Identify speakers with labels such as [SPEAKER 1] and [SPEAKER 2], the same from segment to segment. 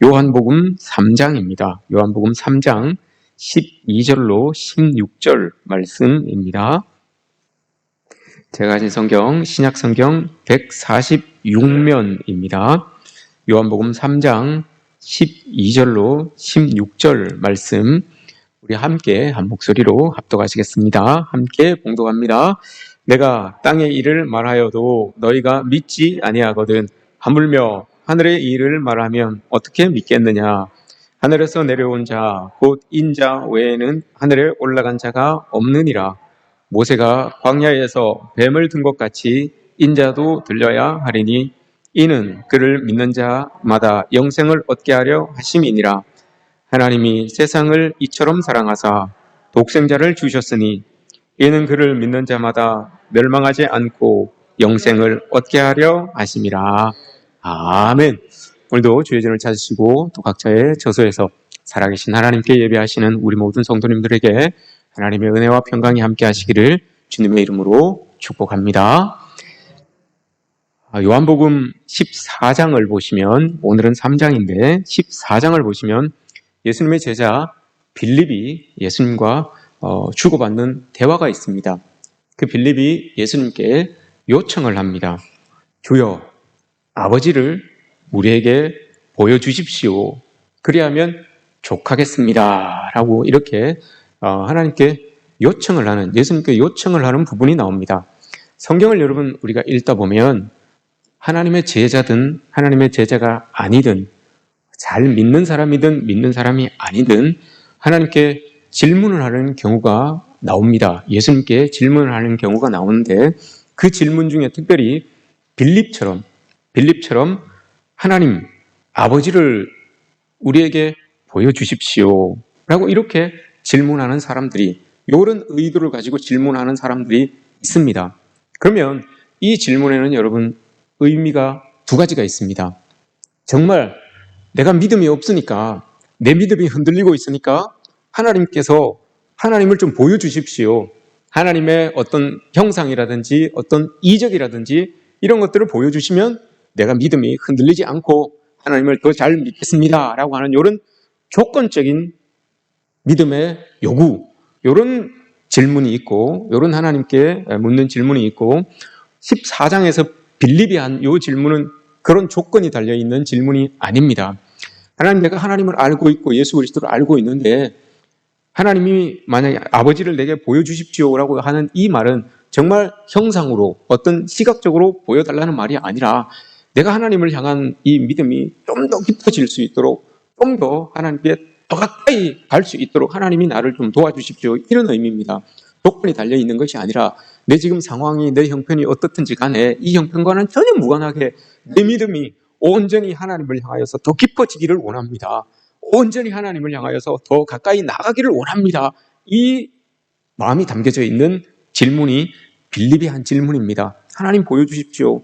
[SPEAKER 1] 요한복음 3장입니다. 요한복음 3장 12절로 16절 말씀입니다. 제가 가진 성경, 신약성경 146면입니다. 요한복음 3장 12절로 16절 말씀, 우리 함께 한 목소리로 합독하시겠습니다. 함께 봉독합니다. 내가 땅의 일을 말하여도 너희가 믿지 아니하거든 하물며 하늘의 일을 말하면 어떻게 믿겠느냐. 하늘에서 내려온 자 곧 인자 외에는 하늘에 올라간 자가 없느니라. 모세가 광야에서 뱀을 든 것 같이 인자도 들려야 하리니 이는 그를 믿는 자마다 영생을 얻게 하려 하심이니라. 하나님이 세상을 이처럼 사랑하사 독생자를 주셨으니 이는 그를 믿는 자마다 멸망하지 않고 영생을 얻게 하려 하심이라. 아멘. 오늘도 주의 전을 찾으시고 또 각자의 저소에서 살아계신 하나님께 예배하시는 우리 모든 성도님들에게 하나님의 은혜와 평강이 함께 하시기를 주님의 이름으로 축복합니다. 요한복음 14장을 보시면, 오늘은 3장인데 14장을 보시면 예수님의 제자 빌립이 예수님과 주고받는 대화가 있습니다. 그 빌립이 예수님께 요청을 합니다. 주여, 아버지를 우리에게 보여주십시오. 그리하면 족하겠습니다. 라고 이렇게 하나님께 요청을 하는, 예수님께 요청을 하는 부분이 나옵니다. 성경을 여러분 우리가 읽다 보면 하나님의 제자든 하나님의 제자가 아니든, 잘 믿는 사람이든 믿는 사람이 아니든 하나님께 질문을 하는 경우가 나옵니다. 예수님께 질문을 하는 경우가 나오는데, 그 질문 중에 특별히 빌립처럼 하나님, 아버지를 우리에게 보여주십시오 라고 이렇게 질문하는 사람들이, 이런 의도를 가지고 질문하는 사람들이 있습니다. 그러면 이 질문에는 여러분 의미가 두 가지가 있습니다. 정말 내가 믿음이 없으니까, 내 믿음이 흔들리고 있으니까 하나님께서 하나님을 좀 보여주십시오. 하나님의 어떤 형상이라든지 어떤 이적이라든지 이런 것들을 보여주시면 내가 믿음이 흔들리지 않고 하나님을 더 잘 믿겠습니다 라고 하는 이런 조건적인 믿음의 요구, 이런 질문이 있고, 이런 하나님께 묻는 질문이 있고, 14장에서 빌립이 한 이 질문은 그런 조건이 달려있는 질문이 아닙니다. 하나님, 내가 하나님을 알고 있고 예수 그리스도를 알고 있는데 하나님이 만약에 아버지를 내게 보여주십시오라고 하는 이 말은 정말 형상으로 어떤 시각적으로 보여달라는 말이 아니라, 내가 하나님을 향한 이 믿음이 좀 더 깊어질 수 있도록, 좀 더 하나님께 더 가까이 갈 수 있도록 하나님이 나를 좀 도와주십시오, 이런 의미입니다. 조건이 달려있는 것이 아니라 내 지금 상황이, 내 형편이 어떻든지 간에 이 형편과는 전혀 무관하게 내 믿음이 온전히 하나님을 향하여서 더 깊어지기를 원합니다. 온전히 하나님을 향하여서 더 가까이 나가기를 원합니다. 이 마음이 담겨져 있는 질문이 빌립이 한 질문입니다. 하나님 보여주십시오.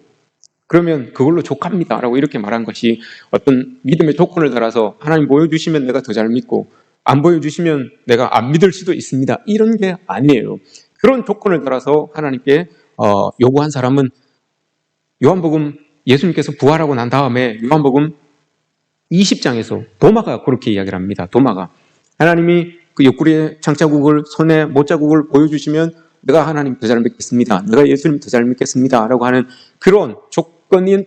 [SPEAKER 1] 그러면 그걸로 족합니다 라고 이렇게 말한 것이 어떤 믿음의 조건을 달아서 하나님 보여주시면 내가 더 잘 믿고 안 보여주시면 내가 안 믿을 수도 있습니다, 이런 게 아니에요. 그런 조건을 달아서 하나님께 요구한 사람은, 요한복음 예수님께서 부활하고 난 다음에 요한복음 20장에서 도마가 그렇게 이야기를 합니다. 도마가 하나님이 그 옆구리에 장자국을, 손에 못자국을 보여주시면 내가 하나님 더 잘 믿겠습니다, 내가 예수님 더 잘 믿겠습니다 라고 하는 그런 조건이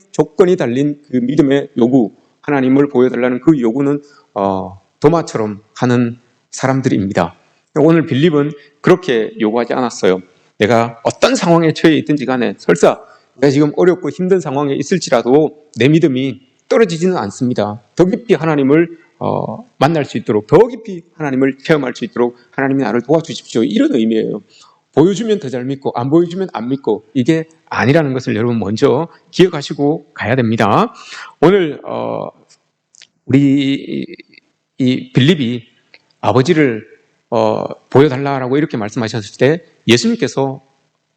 [SPEAKER 1] 달린 그 믿음의 요구, 하나님을 보여달라는 그 요구는 도마처럼 하는 사람들입니다. 오늘 빌립은 그렇게 요구하지 않았어요. 내가 어떤 상황에 처해 있든지 간에, 설사 내가 지금 어렵고 힘든 상황에 있을지라도 내 믿음이 떨어지지는 않습니다. 더 깊이 하나님을 만날 수 있도록, 더 깊이 하나님을 체험할 수 있도록 하나님이 나를 도와주십시오, 이런 의미예요. 보여주면 더 잘 믿고 안 보여주면 안 믿고, 이게 아니라는 것을 여러분 먼저 기억하시고 가야 됩니다. 오늘 우리 이 빌립이 아버지를 보여달라고 이렇게 말씀하셨을 때 예수님께서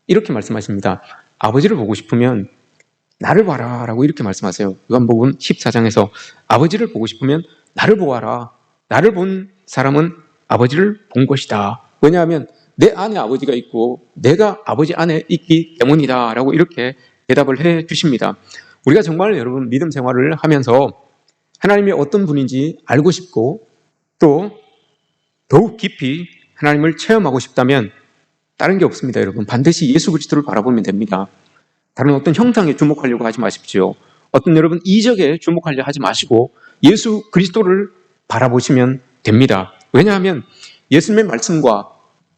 [SPEAKER 1] 이렇게 말씀하십니다. 아버지를 보고 싶으면 나를 봐라 라고 이렇게 말씀하세요. 요한복음 14장에서 아버지를 보고 싶으면 나를 보아라. 나를 본 사람은 아버지를 본 것이다. 왜냐하면 내 안에 아버지가 있고 내가 아버지 안에 있기 때문이다 라고 이렇게 대답을 해 주십니다. 우리가 정말 여러분 믿음 생활을 하면서 하나님이 어떤 분인지 알고 싶고 또 더욱 깊이 하나님을 체험하고 싶다면 다른 게 없습니다, 여러분. 반드시 예수 그리스도를 바라보면 됩니다. 다른 어떤 형상에 주목하려고 하지 마십시오. 어떤 여러분 이적에 주목하려 하지 마시고 예수 그리스도를 바라보시면 됩니다. 왜냐하면 예수님의 말씀과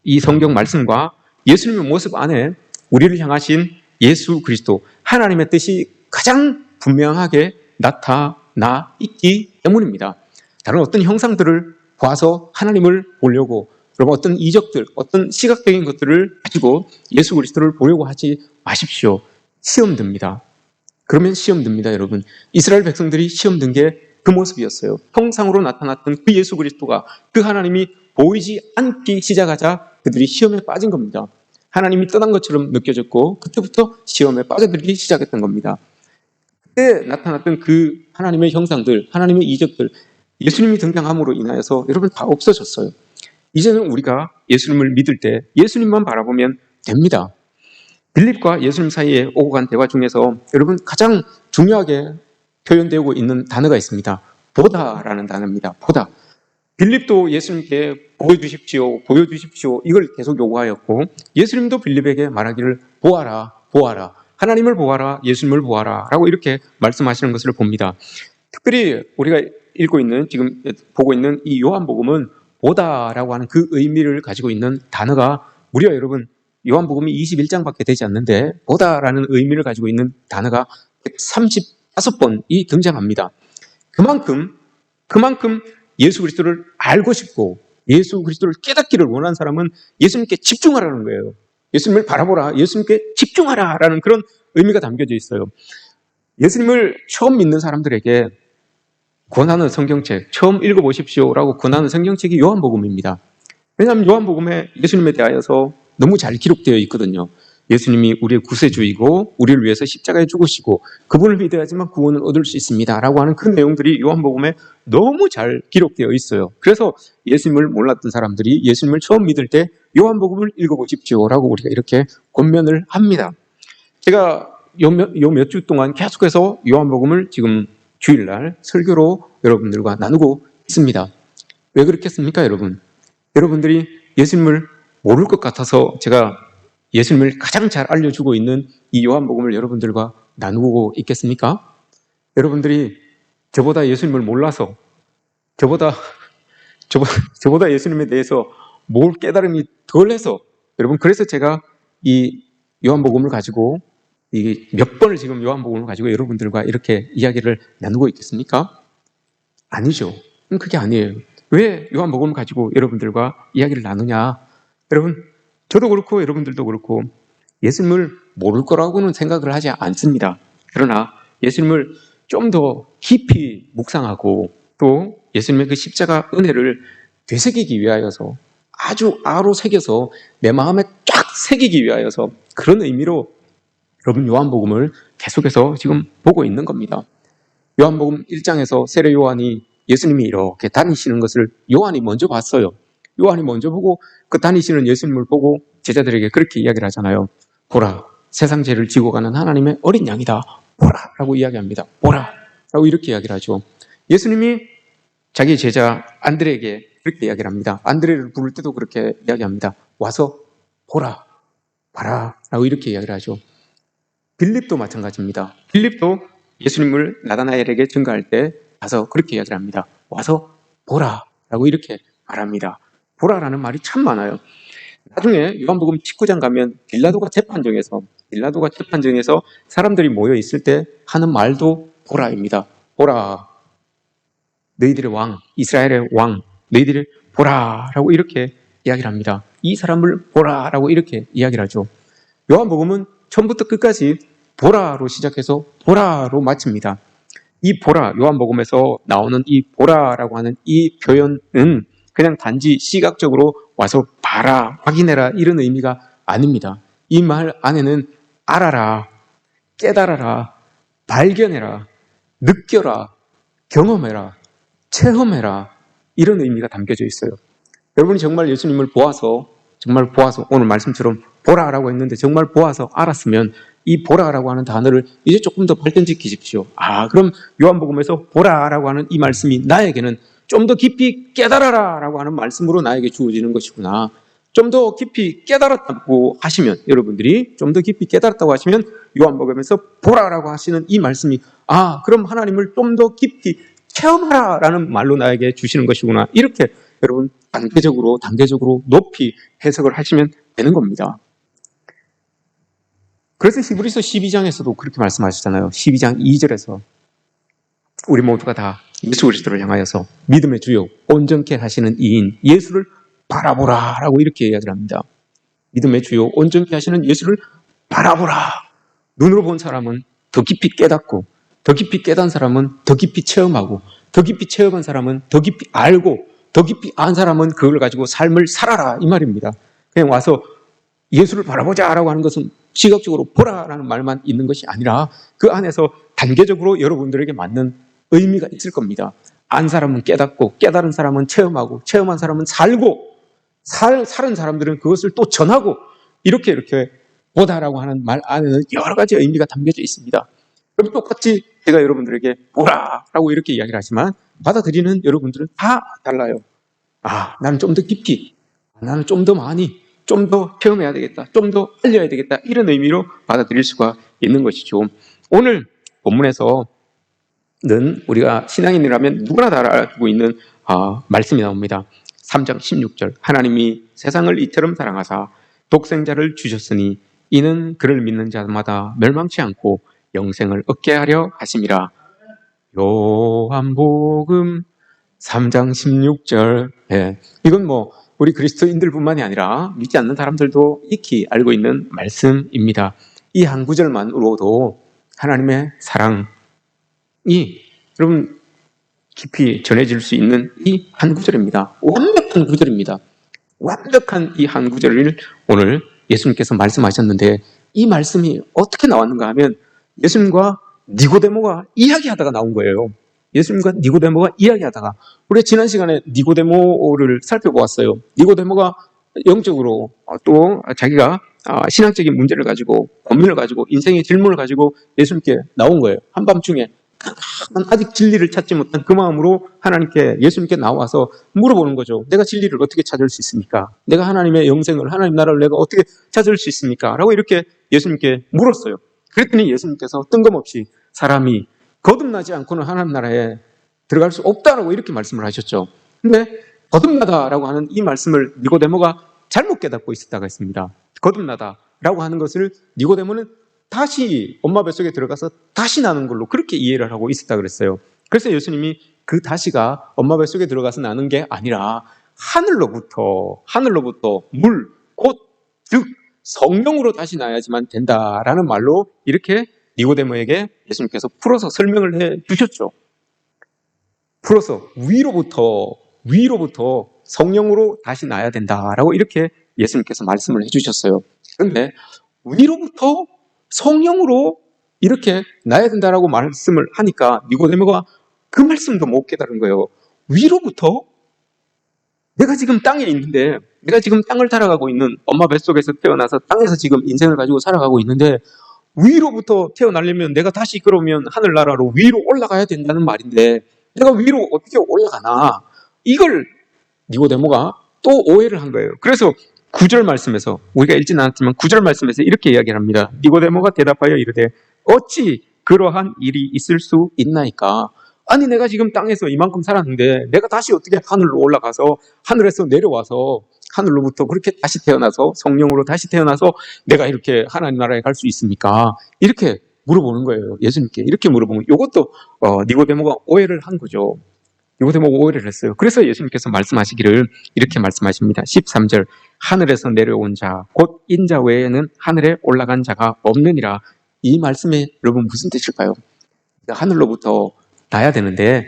[SPEAKER 1] 이 성경 말씀과 예수님의 모습 안에 우리를 향하신 예수 그리스도, 하나님의 뜻이 가장 분명하게 나타나 있기 때문입니다. 다른 어떤 형상들을 봐서 하나님을 보려고, 여러분 어떤 이적들, 어떤 시각적인 것들을 가지고 예수 그리스도를 보려고 하지 마십시오. 시험 듭니다. 그러면 시험 듭니다, 여러분. 이스라엘 백성들이 시험 든 게 그 모습이었어요. 형상으로 나타났던 그 예수 그리스도가, 그 하나님이 보이지 않기 시작하자 그들이 시험에 빠진 겁니다. 하나님이 떠난 것처럼 느껴졌고 그때부터 시험에 빠져들기 시작했던 겁니다. 그때 나타났던 그 하나님의 형상들, 하나님의 이적들, 예수님이 등장함으로 인하여서 여러분 다 없어졌어요. 이제는 우리가 예수님을 믿을 때 예수님만 바라보면 됩니다. 빌립과 예수님 사이에 오고 간 대화 중에서 여러분 가장 중요하게 표현되고 있는 단어가 있습니다. 보다라는 단어입니다. 보다. 빌립도 예수님께 보여주십시오, 보여주십시오, 이걸 계속 요구하였고 예수님도 빌립에게 말하기를 보아라, 보아라, 하나님을 보아라, 예수님을 보아라 라고 이렇게 말씀하시는 것을 봅니다. 특별히 우리가 읽고 있는, 지금 보고 있는 이 요한복음은 보다라고 하는 그 의미를 가지고 있는 단어가 무려 여러분 요한복음이 21장밖에 되지 않는데 보다라는 의미를 가지고 있는 단어가 135번이 등장합니다. 그만큼 예수 그리스도를 알고 싶고 예수 그리스도를 깨닫기를 원하는 사람은 예수님께 집중하라는 거예요. 예수님을 바라보라, 예수님께 집중하라라는 그런 의미가 담겨져 있어요. 예수님을 처음 믿는 사람들에게 권하는 성경책, 처음 읽어보십시오라고 권하는 성경책이 요한복음입니다. 왜냐하면 요한복음에 예수님에 대하여서 너무 잘 기록되어 있거든요. 예수님이 우리의 구세주이고 우리를 위해서 십자가에 죽으시고 그분을 믿어야지만 구원을 얻을 수 있습니다 라고 하는 그 내용들이 요한복음에 너무 잘 기록되어 있어요. 그래서 예수님을 몰랐던 사람들이 예수님을 처음 믿을 때 요한복음을 읽어보십시오라고 우리가 이렇게 권면을 합니다. 제가 요 몇 주 동안 계속해서 요한복음을 지금 주일날 설교로 여러분들과 나누고 있습니다. 왜 그렇겠습니까, 여러분? 여러분들이 예수님을 모를 것 같아서 제가 예수님을 가장 잘 알려주고 있는 이 요한복음을 여러분들과 나누고 있겠습니까? 여러분들이 저보다 예수님을 몰라서 저보다 예수님에 대해서 뭘 깨달음이 덜해서 여러분 그래서 제가 이 요한복음을 가지고 이 몇 번을 지금 요한복음을 가지고 여러분들과 이렇게 이야기를 나누고 있겠습니까? 아니죠. 그게 아니에요. 왜 요한복음을 가지고 여러분들과 이야기를 나누냐? 여러분 저도 그렇고 여러분들도 그렇고 예수님을 모를 거라고는 생각을 하지 않습니다. 그러나 예수님을 좀 더 깊이 묵상하고 또 예수님의 그 십자가 은혜를 되새기기 위하여서 아주 아로 새겨서 내 마음에 쫙 새기기 위하여서 그런 의미로 여러분 요한복음을 계속해서 지금 보고 있는 겁니다. 요한복음 1장에서 세례 요한이 예수님이 이렇게 다니시는 것을 요한이 먼저 봤어요. 요한이 먼저 보고 그 다니시는 예수님을 보고 제자들에게 그렇게 이야기를 하잖아요. 보라, 세상 죄를 지고 가는 하나님의 어린 양이다. 보라 라고 이야기합니다. 보라 라고 이렇게 이야기를 하죠. 예수님이 자기 제자 안드레에게 그렇게 이야기를 합니다. 안드레를 부를 때도 그렇게 이야기합니다. 와서 보라, 봐라 라고 이렇게 이야기를 하죠. 빌립도 마찬가지입니다. 빌립도 예수님을 나다나엘에게 증거할 때 가서 그렇게 이야기를 합니다. 와서 보라 라고 이렇게 말합니다. 보라라는 말이 참 많아요. 나중에 요한복음 19장 가면 빌라도가 재판정에서 사람들이 모여 있을 때 하는 말도 보라입니다. 보라, 너희들의 왕, 이스라엘의 왕, 너희들이 보라라고 이렇게 이야기를 합니다. 이 사람을 보라라고 이렇게 이야기를 하죠. 요한복음은 처음부터 끝까지 보라로 시작해서 보라로 마칩니다. 이 보라, 요한복음에서 나오는 이 보라라고 하는 이 표현은 그냥 단지 시각적으로 와서 봐라, 확인해라 이런 의미가 아닙니다. 이 말 안에는 알아라, 깨달아라, 발견해라, 느껴라, 경험해라, 체험해라 이런 의미가 담겨져 있어요. 여러분이 정말 예수님을 보아서 오늘 말씀처럼 보라라고 했는데 정말 보아서 알았으면 이 보라라고 하는 단어를 이제 조금 더 발전시키십시오. 그럼 요한복음에서 보라라고 하는 이 말씀이 나에게는 좀 더 깊이 깨달아라라고 하는 말씀으로 나에게 주어지는 것이구나. 좀 더 깊이 깨달았다고 하시면, 여러분들이 좀 더 깊이 깨달았다고 하시면 요한복음에서 보라라고 하시는 이 말씀이 그럼 하나님을 좀 더 깊이 체험하라라는 말로 나에게 주시는 것이구나. 이렇게 여러분 단계적으로 높이 해석을 하시면 되는 겁니다. 그래서 히브리서 12장에서도 그렇게 말씀하시잖아요. 12장 2절에서 우리 모두가 다 예수 그리스도를 향하여서 믿음의 주요 온전케 하시는 이인 예수를 바라보라라고 이렇게 이야기를 합니다. 믿음의 주요 온전케 하시는 예수를 바라보라. 눈으로 본 사람은 더 깊이 깨닫고, 더 깊이 깨달은 사람은 더 깊이 체험하고, 더 깊이 체험한 사람은 더 깊이 알고, 더 깊이 안 사람은 그걸 가지고 삶을 살아라 이 말입니다. 그냥 와서 예수를 바라보자라고 하는 것은 시각적으로 보라라는 말만 있는 것이 아니라 그 안에서 단계적으로 여러분들에게 맞는 의미가 있을 겁니다. 안 사람은 깨닫고, 깨달은 사람은 체험하고, 체험한 사람은 살고, 살은 사람들은 그것을 또 전하고, 이렇게 보다라고 하는 말 안에는 여러 가지 의미가 담겨져 있습니다. 그럼 똑같이 제가 여러분들에게 보라라고 이렇게 이야기를 하지만 받아들이는 여러분들은 다 달라요. 나는 좀 더 깊이, 나는 좀 더 많이, 좀 더 체험해야 되겠다, 좀 더 알려야 되겠다, 이런 의미로 받아들일 수가 있는 것이죠. 오늘 본문에서는 우리가 신앙인이라면 누구나 다 알고 있는 말씀이 나옵니다. 3장 16절 하나님이 세상을 이처럼 사랑하사 독생자를 주셨으니 이는 그를 믿는 자마다 멸망치 않고 영생을 얻게 하려 하심이라. 요한복음 3장 16절. 이건 우리 그리스도인들뿐만이 아니라 믿지 않는 사람들도 익히 알고 있는 말씀입니다. 이 한 구절만으로도 하나님의 사랑이 여러분 깊이 전해질 수 있는 이 한 구절입니다. 완벽한 구절입니다. 완벽한 이 한 구절을 오늘 예수님께서 말씀하셨는데, 이 말씀이 어떻게 나왔는가 하면 예수님과 니고데모가 이야기하다가 나온 거예요. 예수님과 니고데모가 이야기하다가, 우리 지난 시간에 니고데모를 살펴보았어요. 니고데모가 영적으로 또 자기가 신앙적인 문제를 가지고, 고민을 가지고, 인생의 질문을 가지고 예수님께 나온 거예요. 한밤중에 아직 진리를 찾지 못한 그 마음으로 하나님께, 예수님께 나와서 물어보는 거죠. 내가 진리를 어떻게 찾을 수 있습니까? 내가 하나님의 영생을, 하나님 나라를 내가 어떻게 찾을 수 있습니까? 라고 이렇게 예수님께 물었어요. 그랬더니 예수님께서 뜬금없이 사람이 거듭나지 않고는 하나님 나라에 들어갈 수 없다라고 이렇게 말씀을 하셨죠. 근데 거듭나다라고 하는 이 말씀을 니고데모가 잘못 깨닫고 있었다가 있습니다. 거듭나다라고 하는 것을 니고데모는 다시 엄마 뱃속에 들어가서 다시 나는 걸로 그렇게 이해를 하고 있었다 그랬어요. 그래서 예수님이 그 다시가 엄마 뱃속에 들어가서 나는 게 아니라 하늘로부터 물, 즉 성령으로 다시 나야지만 된다라는 말로 이렇게 니고데모에게 예수님께서 풀어서 설명을 해 주셨죠. 풀어서 위로부터 성령으로 다시 나야 된다라고 이렇게 예수님께서 말씀을 해 주셨어요. 그런데 위로부터 성령으로 이렇게 나야 된다라고 말씀을 하니까 니고데모가 그 말씀도 못 깨달은 거예요. 위로부터? 내가 지금 땅에 있는데, 내가 지금 땅을 살아가고 있는, 엄마 뱃속에서 태어나서 땅에서 지금 인생을 가지고 살아가고 있는데, 위로부터 태어나려면 내가 다시 그러면 하늘나라로 위로 올라가야 된다는 말인데, 내가 위로 어떻게 올라가나? 이걸 니고데모가 또 오해를 한 거예요. 그래서 9절 말씀에서, 우리가 읽진 않았지만 9절 말씀에서 이렇게 이야기를 합니다. 니고데모가 대답하여 이르되 어찌 그러한 일이 있을 수 있나이까? 아니 내가 지금 땅에서 이만큼 살았는데 내가 다시 어떻게 하늘로 올라가서 하늘에서 내려와서 하늘로부터 그렇게 다시 태어나서 성령으로 다시 태어나서 내가 이렇게 하나님 나라에 갈 수 있습니까? 이렇게 물어보는 거예요. 예수님께 이렇게 물어보면, 이것도 니고데모가 오해를 한 거죠. 니고데모가 오해를 했어요. 그래서 예수님께서 말씀하시기를 이렇게 말씀하십니다. 13절 하늘에서 내려온 자 곧 인자 외에는 하늘에 올라간 자가 없느니라. 이 말씀에 여러분 무슨 뜻일까요? 하늘로부터 나야 되는데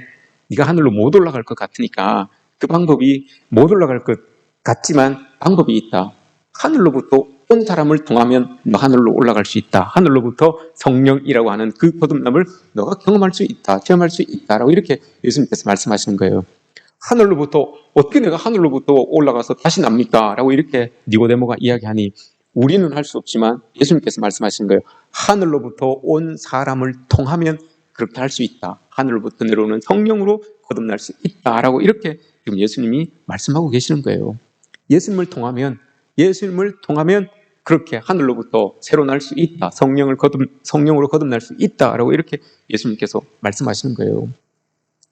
[SPEAKER 1] 네가 하늘로 못 올라갈 것 같으니까 그 방법이, 못 올라갈 것 같지만 방법이 있다. 하늘로부터 온 사람을 통하면 너 하늘로 올라갈 수 있다. 하늘로부터 성령이라고 하는 그 거듭남을 너가 경험할 수 있다, 체험할 수 있다라고 이렇게 예수님께서 말씀하시는 거예요. 하늘로부터, 어떻게 내가 하늘로부터 올라가서 다시 납니까? 라고 이렇게 니고데모가 이야기하니, 우리는 할 수 없지만 예수님께서 말씀하신 거예요. 하늘로부터 온 사람을 통하면 그렇게 할 수 있다. 하늘로부터 내려오는 성령으로 거듭날 수 있다라고 이렇게 지금 예수님이 말씀하고 계시는 거예요. 예수님을 통하면 그렇게 하늘로부터 새로 날 수 있다. 성령으로 거듭날 수 있다라고 이렇게 예수님께서 말씀하시는 거예요.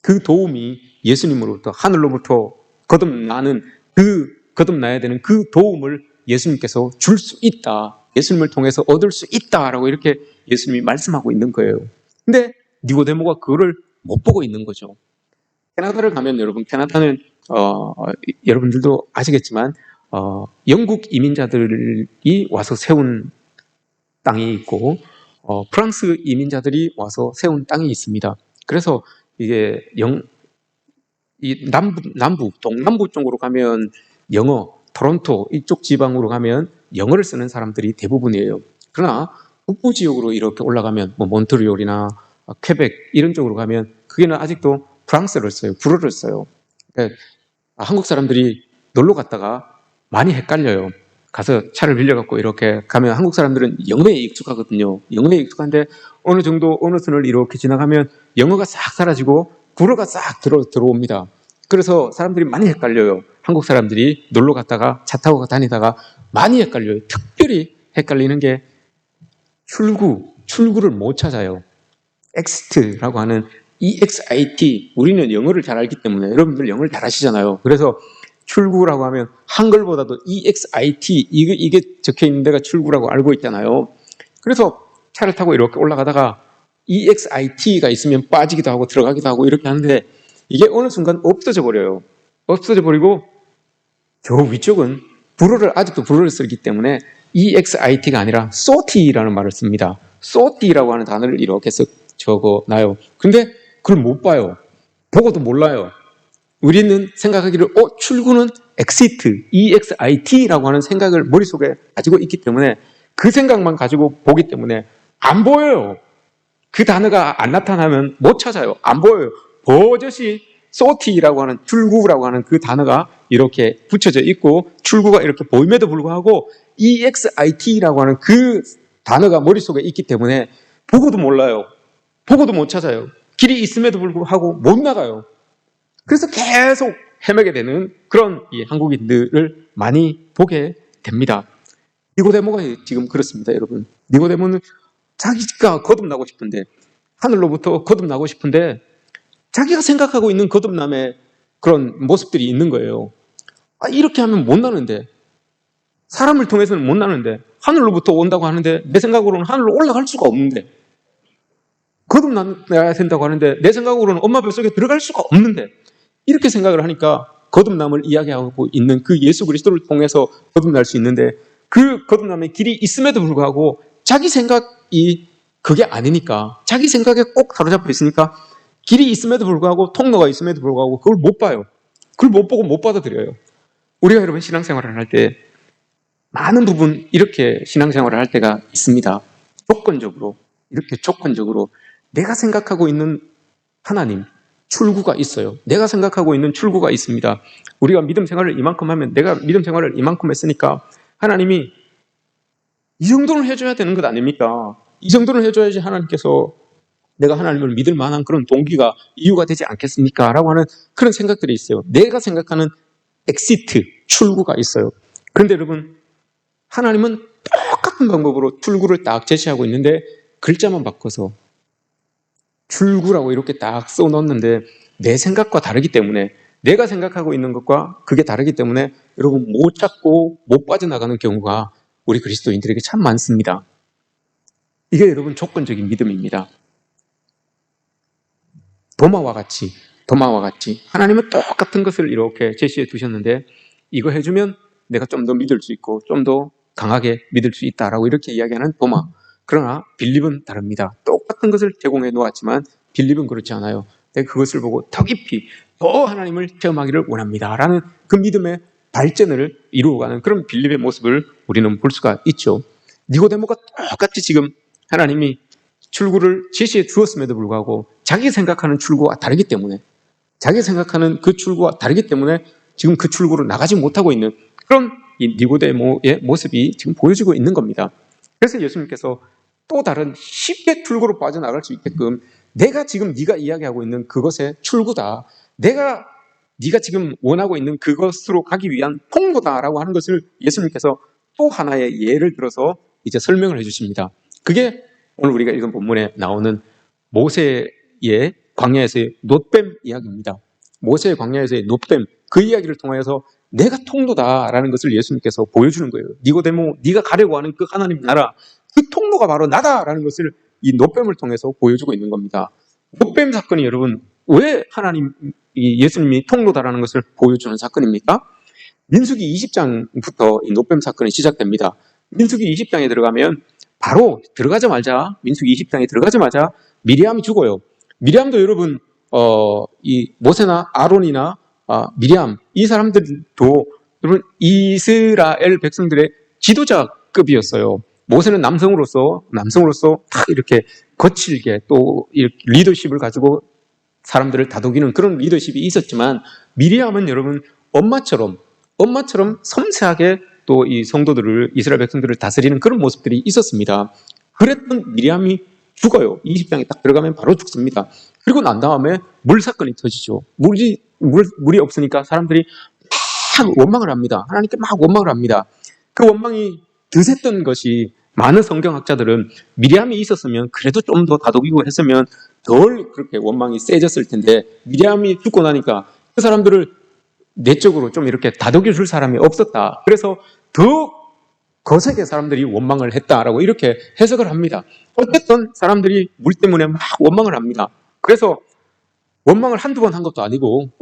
[SPEAKER 1] 그 도움이 예수님으로부터 하늘로부터 거듭나야 되는 그 도움을 예수님께서 줄 수 있다. 예수님을 통해서 얻을 수 있다라고 이렇게 예수님이 말씀하고 있는 거예요. 근데 니고데모가 그거를 못 보고 있는 거죠. 캐나다를 가면 여러분, 캐나다는 여러분들도 아시겠지만 영국 이민자들이 와서 세운 땅이 있고 프랑스 이민자들이 와서 세운 땅이 있습니다. 그래서 이게 동남부 쪽으로 가면 영어, 토론토 이쪽 지방으로 가면 영어를 쓰는 사람들이 대부분이에요. 그러나 북부 지역으로 이렇게 올라가면 몬트리올이나 퀘벡 이런 쪽으로 가면 그게는 아직도 프랑스를 써요. 불어를 써요. 그러니까 한국 사람들이 놀러 갔다가 많이 헷갈려요. 가서 차를 빌려갖고 이렇게 가면 한국 사람들은 영어에 익숙하거든요. 영어에 익숙한데 어느 선을 이렇게 지나가면 영어가 싹 사라지고 불어가 싹 들어옵니다. 그래서 사람들이 많이 헷갈려요. 한국 사람들이 놀러 갔다가 차 타고 다니다가 많이 헷갈려요. 특별히 헷갈리는 게 출구를 못 찾아요. exit라고 하는 EXIT, 우리는 영어를 잘 알기 때문에 여러분들 영어를 잘 아시잖아요. 그래서 출구라고 하면 한글보다도 EXIT 이게 적혀 있는 데가 출구라고 알고 있잖아요. 그래서 차를 타고 이렇게 올라가다가 EXIT가 있으면 빠지기도 하고 들어가기도 하고 이렇게 하는데 이게 어느 순간 없어져 버려요. 없어져 버리고 저 위쪽은 아직도 불어를 쓰기 때문에 EXIT가 아니라 SOT라는 말을 씁니다. SOT라고 하는 단어를 이렇게 적어놔요. 근데 그걸 못 봐요. 보고도 몰라요. 우리는 생각하기를 출구는 exit, EXIT라고 하는 생각을 머릿속에 가지고 있기 때문에 그 생각만 가지고 보기 때문에 안 보여요. 그 단어가 안 나타나면 못 찾아요. 안 보여요. 버젓이 SOT라고 하는 출구라고 하는 그 단어가 이렇게 붙여져 있고 출구가 이렇게 보임에도 불구하고 EXIT라고 하는 그 단어가 머릿속에 있기 때문에 보고도 몰라요. 보고도 못 찾아요. 길이 있음에도 불구하고 못 나가요. 그래서 계속 헤매게 되는 그런 이 한국인들을 많이 보게 됩니다. 니고데모가 지금 그렇습니다, 여러분. 니고데모는 자기가 거듭나고 싶은데, 하늘로부터 거듭나고 싶은데 자기가 생각하고 있는 거듭남의 그런 모습들이 있는 거예요. 이렇게 하면 못 나는데, 사람을 통해서는 못 나는데, 하늘로부터 온다고 하는데 내 생각으로는 하늘로 올라갈 수가 없는데, 거듭나야 된다고 하는데 내 생각으로는 엄마 뱃속에 들어갈 수가 없는데, 이렇게 생각을 하니까 거듭남을 이야기하고 있는 그 예수 그리스도를 통해서 거듭날 수 있는데, 그 거듭남의 길이 있음에도 불구하고 자기 생각이 그게 아니니까, 자기 생각에 꼭 사로잡혀 있으니까 길이 있음에도 불구하고 통로가 있음에도 불구하고 그걸 못 봐요. 그걸 못 보고 못 받아들여요. 우리가 여러분 신앙생활을 할 때 많은 부분 이렇게 신앙생활을 할 때가 있습니다. 이렇게 조건적으로 내가 생각하고 있는 하나님, 출구가 있어요. 내가 생각하고 있는 출구가 있습니다. 우리가 믿음 생활을 이만큼 하면, 내가 믿음 생활을 이만큼 했으니까 하나님이 이 정도는 해줘야 되는 것 아닙니까? 이 정도는 해줘야지 하나님께서 내가 하나님을 믿을 만한 그런 동기가, 이유가 되지 않겠습니까? 라고 하는 그런 생각들이 있어요. 내가 생각하는 엑시트, 출구가 있어요. 그런데 여러분, 하나님은 똑같은 방법으로 출구를 딱 제시하고 있는데 글자만 바꿔서 출구라고 이렇게 딱 써놓는데 내 생각과 다르기 때문에, 내가 생각하고 있는 것과 그게 다르기 때문에 여러분 못 찾고 못 빠져나가는 경우가 우리 그리스도인들에게 참 많습니다. 이게 여러분 조건적인 믿음입니다. 도마와 같이 하나님은 똑같은 것을 이렇게 제시해 두셨는데, 이거 해주면 내가 좀 더 믿을 수 있고 좀 더 강하게 믿을 수 있다라고 이렇게 이야기하는 도마. 그러나 빌립은 다릅니다. 똑같은 것을 제공해 놓았지만 빌립은 그렇지 않아요. 내가 그것을 보고 더 깊이 더 하나님을 체험하기를 원합니다 라는 그 믿음의 발전을 이루어가는 그런 빌립의 모습을 우리는 볼 수가 있죠. 니고데모가 똑같이 지금 하나님이 출구를 제시해 주었음에도 불구하고 자기 생각하는 출구와 다르기 때문에, 자기 생각하는 그 출구와 다르기 때문에 지금 그 출구로 나가지 못하고 있는 그런 이 니고데모의 모습이 지금 보여지고 있는 겁니다. 그래서 예수님께서 또 다른 쉽게 출구로 빠져나갈 수 있게끔 내가 지금 네가 이야기하고 있는 그것의 출구다. 네가 지금 원하고 있는 그것으로 가기 위한 통로다라고 하는 것을 예수님께서 또 하나의 예를 들어서 이제 설명을 해주십니다. 그게 오늘 우리가 읽은 본문에 나오는 모세의 광야에서의 놋뱀 이야기입니다. 모세의 광야에서의 놋뱀, 그 이야기를 통하여서 내가 통로다라는 것을 예수님께서 보여주는 거예요. 니고데모, 네가 가려고 하는 그 하나님 나라, 그 통로가 바로 나다라는 것을 이 놋뱀을 통해서 보여주고 있는 겁니다. 놋뱀 사건이 여러분 왜 예수님이 통로다라는 것을 보여주는 사건입니까? 민수기 20장부터 이 놋뱀 사건이 시작됩니다. 민수기 20장에 들어가면 바로 민수기 20장에 들어가자마자 미리암이 죽어요. 미리암도 여러분 이 모세나 아론이나 미리암 이 사람들도 여러분 이스라엘 백성들의 지도자급이었어요. 모세는 남성으로서 딱 이렇게 거칠게 또 리더십을 가지고 사람들을 다독이는 그런 리더십이 있었지만 미리암은 여러분 엄마처럼 섬세하게 또 이 성도들을 이스라엘 백성들을 다스리는 그런 모습들이 있었습니다. 그랬던 미리암이 죽어요. 20장에 딱 들어가면 바로 죽습니다. 그리고 난 다음에 물 사건이 터지죠. 물이 없으니까 사람들이 막 원망을 합니다. 하나님께 막 원망을 합니다. 그 원망이 드셌던 것이 많은 성경학자들은 미리암이 있었으면 그래도 좀 더 다독이고 했으면 덜 그렇게 원망이 세졌을 텐데 미리암이 죽고 나니까 그 사람들을 내적으로 좀 이렇게 다독여 줄 사람이 없었다. 그래서 더 거세게 사람들이 원망을 했다라고 이렇게 해석을 합니다. 어쨌든 사람들이 물 때문에 막 원망을 합니다. 그래서 원망을 한두 번 한 것도 아니고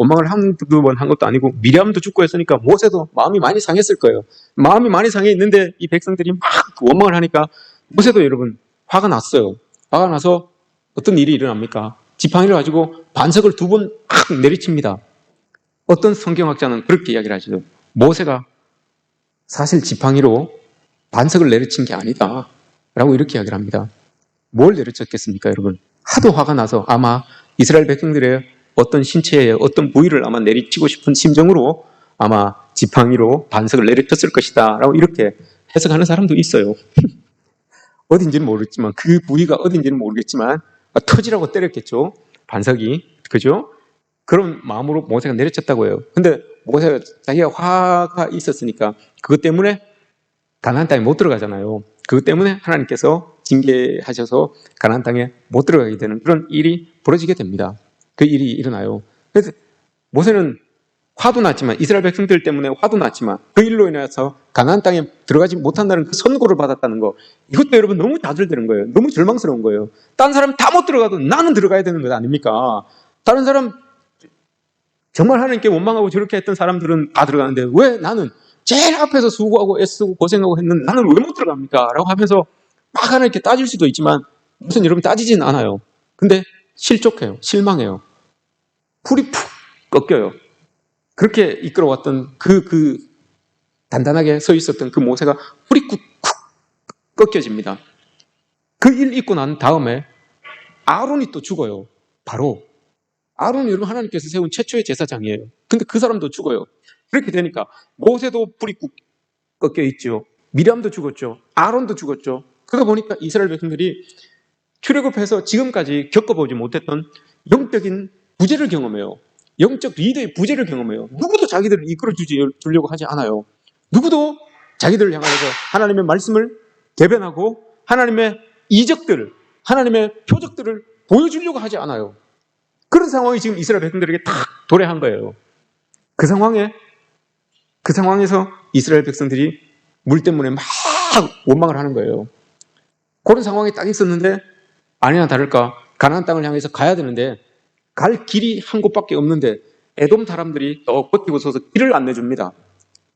[SPEAKER 1] 미리암도 죽고 했으니까 모세도 마음이 많이 상했을 거예요. 마음이 많이 상해 있는데 이 백성들이 막 원망을 하니까 모세도 여러분 화가 났어요. 화가 나서 어떤 일이 일어납니까? 지팡이를 가지고 반석을 2번 막 내리칩니다. 어떤 성경학자는 그렇게 이야기를 하시죠. 모세가 사실 지팡이로 반석을 내리친 게 아니다 라고 이렇게 이야기를 합니다. 뭘 내리쳤겠습니까 여러분? 하도 화가 나서 아마 이스라엘 백성들의 어떤 신체의 어떤 부위를 아마 내리치고 싶은 심정으로 아마 지팡이로 반석을 내리쳤을 것이다 라고 이렇게 해석하는 사람도 있어요. 어딘지는 모르겠지만 그 부위가 어딘지는 모르겠지만 터지라고 때렸겠죠. 반석이. 그죠? 그런 마음으로 모세가 내리쳤다고 해요. 근데 모세가 자기가 화가 있었으니까 그것 때문에 가나안 땅에 못 들어가잖아요. 그것 때문에 하나님께서 징계하셔서 가나안 땅에 못 들어가게 되는 그런 일이 벌어지게 됩니다. 그 일이 일어나요. 그래서 모세는 화도 났지만 이스라엘 백성들 때문에 화도 났지만 그 일로 인해서 가나안 땅에 들어가지 못한다는 그 선고를 받았다는 거, 이것도 여러분 너무 좌절되는 거예요. 너무 절망스러운 거예요. 다른 사람 다 못 들어가도 나는 들어가야 되는 것 아닙니까? 다른 사람 정말 하나님께 원망하고 저렇게 했던 사람들은 다 들어가는데 왜 나는 제일 앞에서 수고하고 애쓰고 고생하고 했는데 나는 왜 못 들어갑니까? 라고 하면서 막 하나님께 따질 수도 있지만 무슨 여러분 따지진 않아요. 근데 실족해요. 실망해요. 풀이 푹 꺾여요. 그렇게 이끌어왔던 그 단단하게 서 있었던 그 모세가 풀이 쿡 꺾여집니다. 그 일 있고 난 다음에 아론이 또 죽어요. 바로 아론이 여러분 하나님께서 세운 최초의 제사장이에요. 근데 그 사람도 죽어요. 그렇게 되니까 모세도 불이 꾹 꺾여 있죠. 미리암도 죽었죠. 아론도 죽었죠. 그러다 보니까 이스라엘 백성들이 출애굽해서 지금까지 겪어보지 못했던 영적인 부재를 경험해요. 영적 리더의 부재를 경험해요. 누구도 자기들을 이끌어 주려고 하지 않아요. 누구도 자기들을 향하여서 하나님의 말씀을 대변하고 하나님의 이적들을, 하나님의 표적들을 보여주려고 하지 않아요. 그런 상황이 지금 이스라엘 백성들에게 딱 도래한 거예요. 그 상황에서 이스라엘 백성들이 물 때문에 막 원망을 하는 거예요. 그런 상황이 딱 있었는데 아니나 다를까 가나안 땅을 향해서 가야 되는데 갈 길이 한 곳밖에 없는데 에돔 사람들이 또 버티고 서서 길을 안 내줍니다.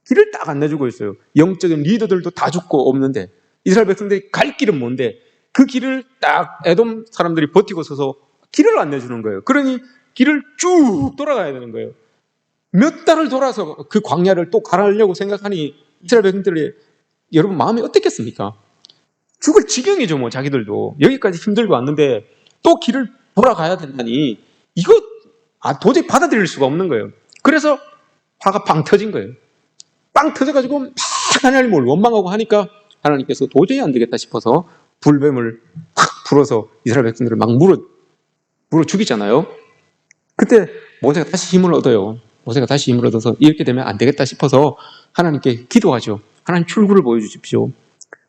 [SPEAKER 1] 길을 딱 안 내주고 있어요. 영적인 리더들도 다 죽고 없는데 이스라엘 백성들이 갈 길은 뭔데 그 길을 딱 에돔 사람들이 버티고 서서 길을 안 내주는 거예요. 그러니 길을 쭉 돌아가야 되는 거예요. 몇 달을 돌아서 그 광야를 또 가라려고 생각하니 이스라엘 백성들이 여러분 마음이 어떻겠습니까? 죽을 지경이죠. 뭐 자기들도 여기까지 힘들고 왔는데 또 길을 돌아가야 된다니 이거 도저히 받아들일 수가 없는 거예요. 그래서 화가 팡 터진 거예요. 빵 터져가지고 막 하나님을 원망하고 하니까 하나님께서 도저히 안 되겠다 싶어서 불뱀을 탁 불어서 이스라엘 백성들을 막 물어 죽이잖아요. 그때 모세가 다시 힘을 얻어요. 모세가 다시 힘을 얻어서 이렇게 되면 안 되겠다 싶어서 하나님께 기도하죠. 하나님 출구를 보여주십시오.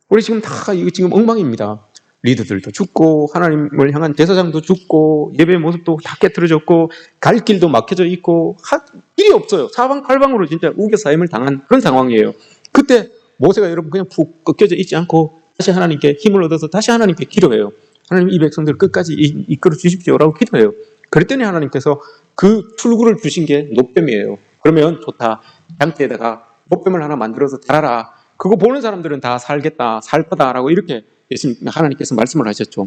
[SPEAKER 1] 우리 지금 다 이거 지금 엉망입니다. 리더들도 죽고 하나님을 향한 제사장도 죽고 예배의 모습도 다 깨트려졌고 갈 길도 막혀져 있고 길이 없어요. 사방팔방으로 진짜 우겨싸임을 당한 그런 상황이에요. 그때 모세가 여러분 그냥 푹 꺾여져 있지 않고 다시 하나님께 힘을 얻어서 다시 하나님께 기도해요. 하나님 이 백성들 끝까지 이끌어 주십시오라고 기도해요. 그랬더니 하나님께서 그 출구를 주신 게 놋뱀이에요. 그러면 좋다. 장대에다가 놋뱀을 하나 만들어서 달아라. 그거 보는 사람들은 다 살겠다, 살 거다라고 이렇게 하나님께서 말씀을 하셨죠.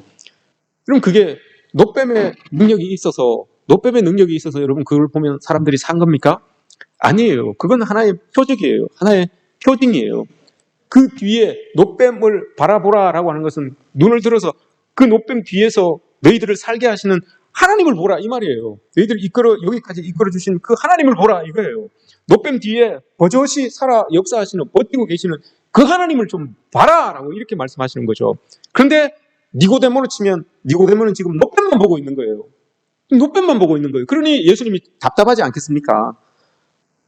[SPEAKER 1] 그럼 그게 놋뱀의 능력이 있어서 여러분 그걸 보면 사람들이 산 겁니까? 아니에요. 그건 하나의 표적이에요. 하나의 표징이에요. 그 뒤에 놋뱀을 바라보라라고 하는 것은 눈을 들어서 그 놋뱀 뒤에서 너희들을 살게 하시는 하나님을 보라 이 말이에요. 너희들 여기까지 이끌어 주신 그 하나님을 보라 이거예요. 놋뱀 뒤에 버젓이 살아 역사하시는 버티고 계시는 그 하나님을 좀 봐라라고 이렇게 말씀하시는 거죠. 그런데 니고데모로 치면 니고데모는 지금 놋뱀만 보고 있는 거예요. 놋뱀만 보고 있는 거예요. 그러니 예수님이 답답하지 않겠습니까?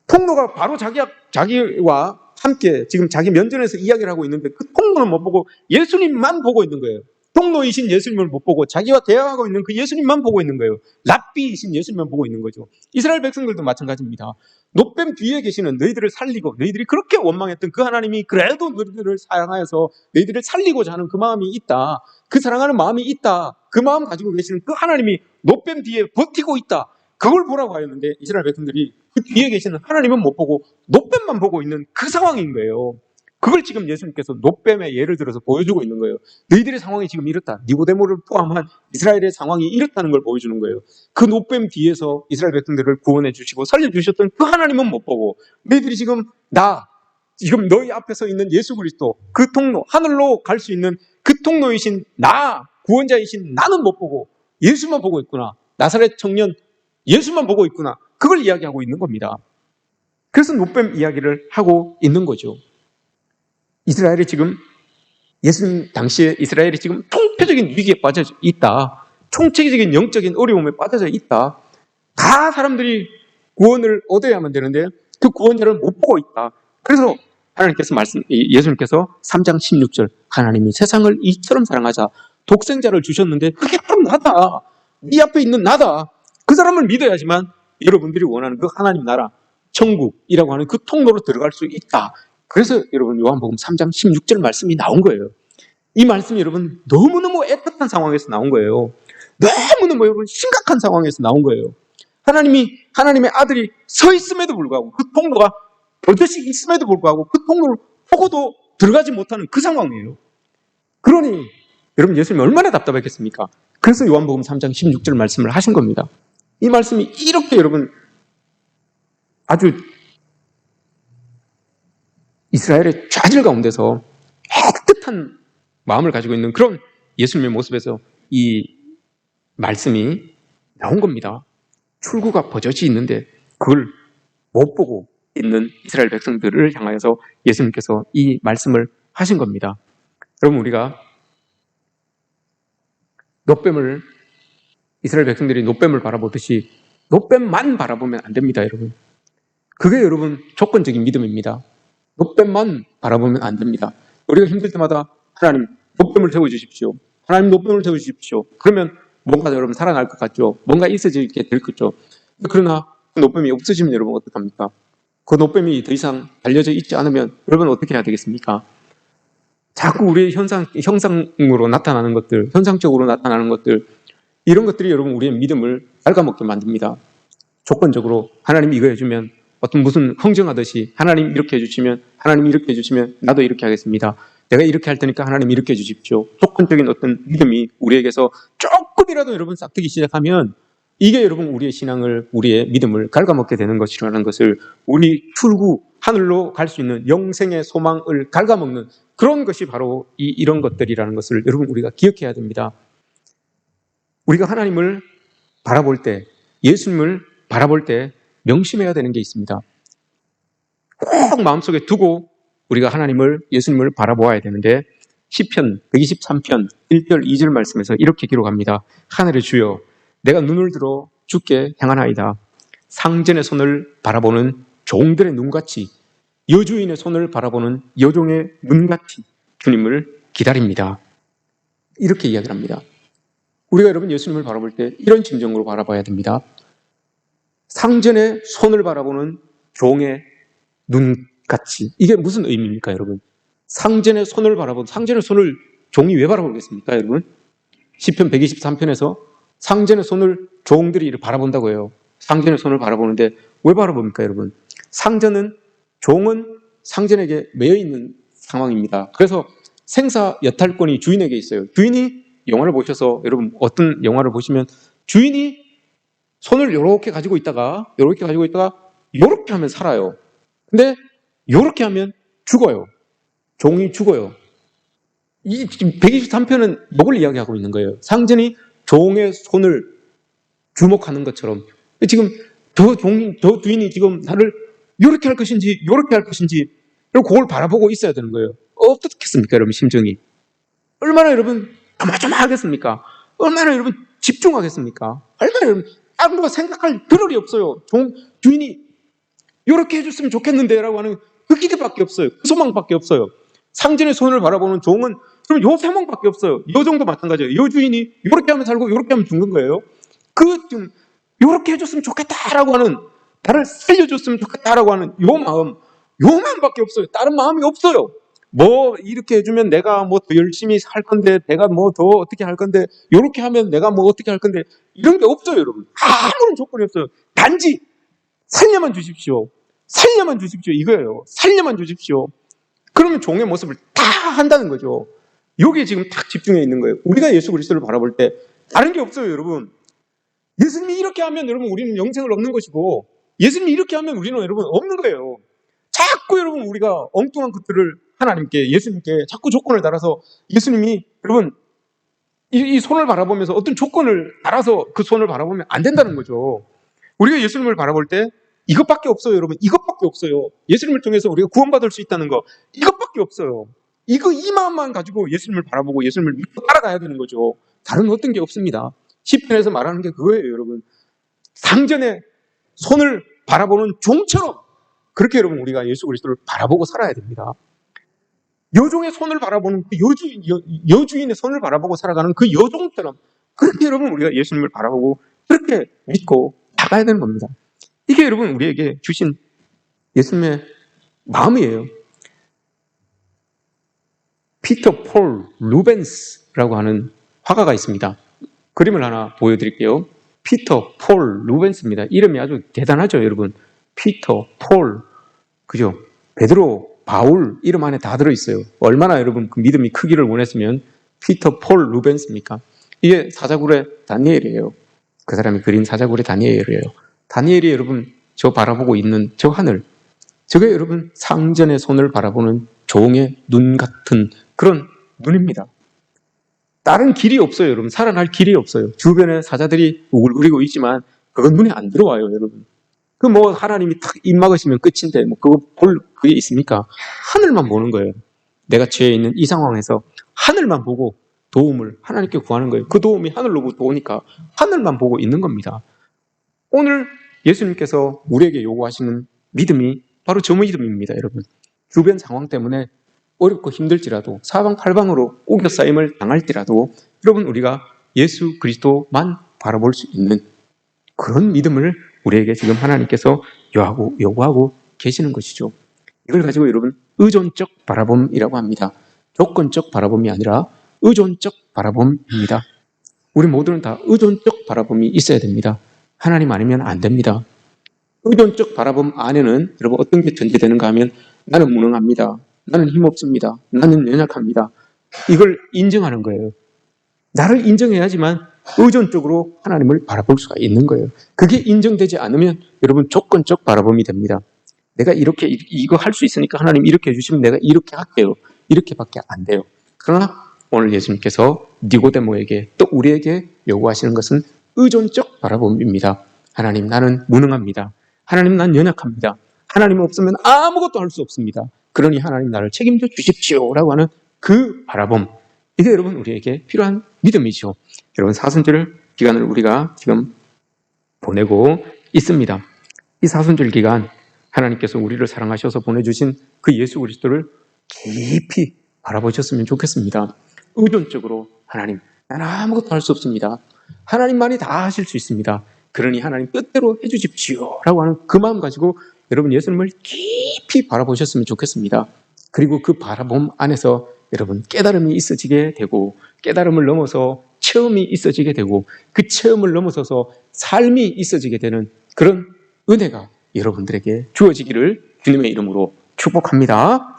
[SPEAKER 1] 통로가 바로 자기와 함께 지금 자기 면전에서 이야기를 하고 있는데 그 통로는 못 보고 예수님만 보고 있는 거예요. 통로이신 예수님을 못 보고 자기와 대화하고 있는 그 예수님만 보고 있는 거예요. 랍비이신 예수님만 보고 있는 거죠. 이스라엘 백성들도 마찬가지입니다. 놋뱀 뒤에 계시는 너희들을 살리고 너희들이 그렇게 원망했던 그 하나님이 그래도 너희들을 사랑하여서 너희들을 살리고자 하는 그 마음이 있다. 그 사랑하는 마음이 있다. 그 마음 가지고 계시는 그 하나님이 놋뱀 뒤에 버티고 있다. 그걸 보라고 하였는데 이스라엘 백성들이 그 뒤에 계시는 하나님은 못 보고 놋뱀만 보고 있는 그 상황인 거예요. 그걸 지금 예수님께서 놋뱀의 예를 들어서 보여주고 있는 거예요. 너희들의 상황이 지금 이렇다. 니고데모를 포함한 이스라엘의 상황이 이렇다는 걸 보여주는 거예요. 그 놋뱀 뒤에서 이스라엘 백성들을 구원해 주시고 살려주셨던 그 하나님은 못 보고 너희들이 지금 너희 앞에 서 있는 예수 그리스도 그 통로, 하늘로 갈 수 있는 그 통로이신 구원자이신 나는 못 보고 예수만 보고 있구나. 나사렛 청년 예수만 보고 있구나. 그걸 이야기하고 있는 겁니다. 그래서 놋뱀 이야기를 하고 있는 거죠. 이스라엘이 지금 예수님 당시에 이스라엘이 지금 총체적인 위기에 빠져 있다. 총체적인 영적인 어려움에 빠져 있다. 다 사람들이 구원을 얻어야만 되는데 그 구원자를 못 보고 있다. 그래서 예수님께서 3장 16절 하나님이 세상을 이처럼 사랑하자 독생자를 주셨는데 그게 바로 나다. 네 앞에 있는 나다. 그 사람을 믿어야지만 여러분들이 원하는 그 하나님 나라 천국이라고 하는 그 통로로 들어갈 수 있다. 그래서 여러분 요한복음 3장 16절 말씀이 나온 거예요. 이 말씀이 여러분 너무너무 애틋한 상황에서 나온 거예요. 너무너무 여러분 심각한 상황에서 나온 거예요. 하나님의 아들이 서 있음에도 불구하고 그 통로가 버젓이 있음에도 불구하고 그 통로를 보고도 들어가지 못하는 그 상황이에요. 그러니 여러분 예수님이 얼마나 답답했겠습니까? 그래서 요한복음 3장 16절 말씀을 하신 겁니다. 이 말씀이 이렇게 여러분 아주 이스라엘의 좌절 가운데서 애틋한 마음을 가지고 있는 그런 예수님의 모습에서 이 말씀이 나온 겁니다. 출구가 버젓이 있는데 그걸 못 보고 있는 이스라엘 백성들을 향하여서 예수님께서 이 말씀을 하신 겁니다. 여러분 우리가 이스라엘 백성들이 놋뱀을 바라보듯이 놋뱀만 바라보면 안 됩니다, 여러분. 그게 여러분 조건적인 믿음입니다. 놋뱀만 바라보면 안 됩니다. 우리가 힘들 때마다 하나님 놋뱀을 세워주십시오. 하나님 놋뱀을 세워주십시오. 그러면 뭔가 여러분 살아날 것 같죠. 뭔가 있어지게 될 거죠. 그러나 그 놋뱀이 없어지면 여러분 어떡합니까? 그 놋뱀이 더 이상 달려져 있지 않으면 여러분 어떻게 해야 되겠습니까? 자꾸 우리의 형상으로 나타나는 것들, 현상적으로 나타나는 것들, 이런 것들이 여러분 우리의 믿음을 갉아먹게 만듭니다. 조건적으로 하나님이 이거 해주면 어떤 무슨 흥정하듯이 하나님 이렇게 해주시면 하나님 이렇게 해주시면 나도 이렇게 하겠습니다. 내가 이렇게 할 테니까 하나님 이렇게 해주십시오. 조건적인 어떤 믿음이 우리에게서 조금이라도 여러분 싹트기 시작하면 이게 여러분 우리의 믿음을 갉아먹게 되는 것이라는 것을 우리 출구 하늘로 갈 수 있는 영생의 소망을 갉아먹는 그런 것이 바로 이런 것들이라는 것을 여러분 우리가 기억해야 됩니다. 우리가 하나님을 바라볼 때 예수님을 바라볼 때 명심해야 되는 게 있습니다. 꼭 마음속에 두고 우리가 예수님을 바라보아야 되는데 시편 123편 1절 2절 말씀에서 이렇게 기록합니다. 하늘의 주여 내가 눈을 들어 주께 향하나이다. 상전의 손을 바라보는 종들의 눈같이 여주인의 손을 바라보는 여종의 눈같이 주님을 기다립니다. 이렇게 이야기를 합니다. 우리가 여러분 예수님을 바라볼 때 이런 심정으로 바라봐야 됩니다. 상전의 손을 바라보는 종의 눈같이. 이게 무슨 의미입니까, 여러분? 상전의 손을 종이 왜 바라보겠습니까, 여러분? 시편 123편에서 상전의 손을 종들이 바라본다고 해요. 상전의 손을 바라보는데 왜 바라봅니까, 여러분? 종은 상전에게 매여 있는 상황입니다. 그래서 생사 여탈권이 주인에게 있어요. 주인이 영화를 보셔서 여러분 어떤 영화를 보시면 주인이 손을 이렇게 가지고 있다가 이렇게 하면 살아요. 근데 이렇게 하면 죽어요. 종이 죽어요. 이 지금 123편은 이걸 이야기하고 있는 거예요. 상전이 종의 손을 주목하는 것처럼 지금 저 주인이 지금 나를 이렇게 할 것인지 그리고 그걸 바라보고 있어야 되는 거예요. 어떻겠습니까, 여러분 심정이? 얼마나 여러분 조마조마하겠습니까? 얼마나 여러분 집중하겠습니까? 얼마나 여러분 다른 거 생각할 겨를이 없어요. 주인이 이렇게 해줬으면 좋겠는데 라고 하는 그 기대밖에 없어요. 그 소망밖에 없어요. 상전의 손을 바라보는 종은 그럼 요 소망밖에 없어요. 여종도 마찬가지예요. 여주인이 이렇게 하면 살고 이렇게 하면 죽는 거예요. 좀 이렇게 해줬으면 좋겠다라고 하는, 나를 살려줬으면 좋겠다라고 하는 요 마음밖에 없어요. 다른 마음이 없어요. 뭐 이렇게 해주면 내가 뭐 더 열심히 살 건데, 내가 뭐 더 어떻게 할 건데, 이렇게 하면 내가 뭐 어떻게 할 건데, 이런 게 없어요, 여러분. 아무런 조건이 없어요. 단지 살려만 주십시오. 이거예요. 살려만 주십시오. 그러면 종의 모습을 다 한다는 거죠. 여기에 지금 딱 집중해 있는 거예요. 우리가 예수 그리스도를 바라볼 때 다른 게 없어요, 여러분. 예수님이 이렇게 하면 여러분 우리는 영생을 얻는 것이고, 예수님이 이렇게 하면 우리는 여러분 없는 거예요. 자꾸 여러분 우리가 엉뚱한 것들을 예수님께 자꾸 조건을 달아서, 예수님이 여러분 이 손을 바라보면서 어떤 조건을 달아서 그 손을 바라보면 안 된다는 거죠. 우리가 예수님을 바라볼 때 이것밖에 없어요, 여러분. 이것밖에 없어요. 예수님을 통해서 우리가 구원받을 수 있다는 거, 이것밖에 없어요. 이 마음만 가지고 예수님을 바라보고 예수님을 믿고 따라가야 되는 거죠. 다른 어떤 게 없습니다. 시편에서 말하는 게 그거예요, 여러분. 상전의 손을 바라보는 종처럼 그렇게 여러분 우리가 예수 그리스도를 바라보고 살아야 됩니다. 여종의 손을 바라보는 여주인의 손을 바라보고 살아가는 그 여종처럼 그렇게 여러분 우리가 예수님을 바라보고 그렇게 믿고 나가야 되는 겁니다. 이게 여러분 우리에게 주신 예수님의 마음이에요. 피터 폴 루벤스라고 하는 화가가 있습니다. 그림을 하나 보여드릴게요. 피터 폴 루벤스입니다. 이름이 아주 대단하죠, 여러분. 피터 폴, 그죠? 베드로, 바울 이름 안에 다 들어있어요. 얼마나 여러분 그 믿음이 크기를 원했으면 피터 폴 루벤스입니까? 이게 사자굴의 다니엘이에요. 그 사람이 그린 사자굴의 다니엘이에요. 다니엘이 여러분 저 바라보고 있는 저 하늘, 저게 여러분 상전의 손을 바라보는 종의 눈 같은 그런 눈입니다. 다른 길이 없어요, 여러분. 살아날 길이 없어요. 주변에 사자들이 우글거리고 있지만 그건 눈에 안 들어와요, 여러분. 하나님이 탁 입 막으시면 끝인데 그게 있습니까? 하늘만 보는 거예요. 내가 처해 있는 이 상황에서 하늘만 보고 도움을 하나님께 구하는 거예요. 그 도움이 하늘로부터 오니까 하늘만 보고 있는 겁니다. 오늘 예수님께서 우리에게 요구하시는 믿음이 바로 저 믿음입니다, 여러분. 주변 상황 때문에 어렵고 힘들지라도 사방팔방으로 우겨싸임을 당할지라도 여러분 우리가 예수 그리스도만 바라볼 수 있는 그런 믿음을 우리에게 지금 하나님께서 요구하고 계시는 것이죠. 이걸 가지고 여러분 의존적 바라봄이라고 합니다. 조건적 바라봄이 아니라 의존적 바라봄입니다. 우리 모두는 다 의존적 바라봄이 있어야 됩니다. 하나님 아니면 안 됩니다. 의존적 바라봄 안에는 여러분 어떤 게 전제되는가 하면 나는 무능합니다. 나는 힘없습니다. 나는 연약합니다. 이걸 인정하는 거예요. 나를 인정해야지만 의존적으로 하나님을 바라볼 수가 있는 거예요. 그게 인정되지 않으면 여러분 조건적 바라봄이 됩니다. 내가 이거 할 수 있으니까 하나님 이렇게 해주시면 내가 이렇게 할게요. 이렇게밖에 안 돼요. 그러나 오늘 예수님께서 니고데모에게 또 우리에게 요구하시는 것은 의존적 바라봄입니다. 하나님 나는 무능합니다. 하나님 난 연약합니다. 하나님 없으면 아무것도 할 수 없습니다. 그러니 하나님 나를 책임져 주십시오라고 하는 그 바라봄, 이게 여러분 우리에게 필요한 믿음이죠. 여러분 사순절 기간을 우리가 지금 보내고 있습니다. 이 사순절 기간 하나님께서 우리를 사랑하셔서 보내주신 그 예수 그리스도를 깊이 바라보셨으면 좋겠습니다. 의존적으로 하나님, 나는 아무것도 할 수 없습니다. 하나님만이 다 하실 수 있습니다. 그러니 하나님 뜻대로 해주십시오 라고 하는 그 마음 가지고 여러분 예수님을 깊이 바라보셨으면 좋겠습니다. 그리고 그 바라봄 안에서 여러분 깨달음이 있어지게 되고, 깨달음을 넘어서 체험이 있어지게 되고, 그 체험을 넘어서서 삶이 있어지게 되는 그런 은혜가 여러분들에게 주어지기를 주님의 이름으로 축복합니다.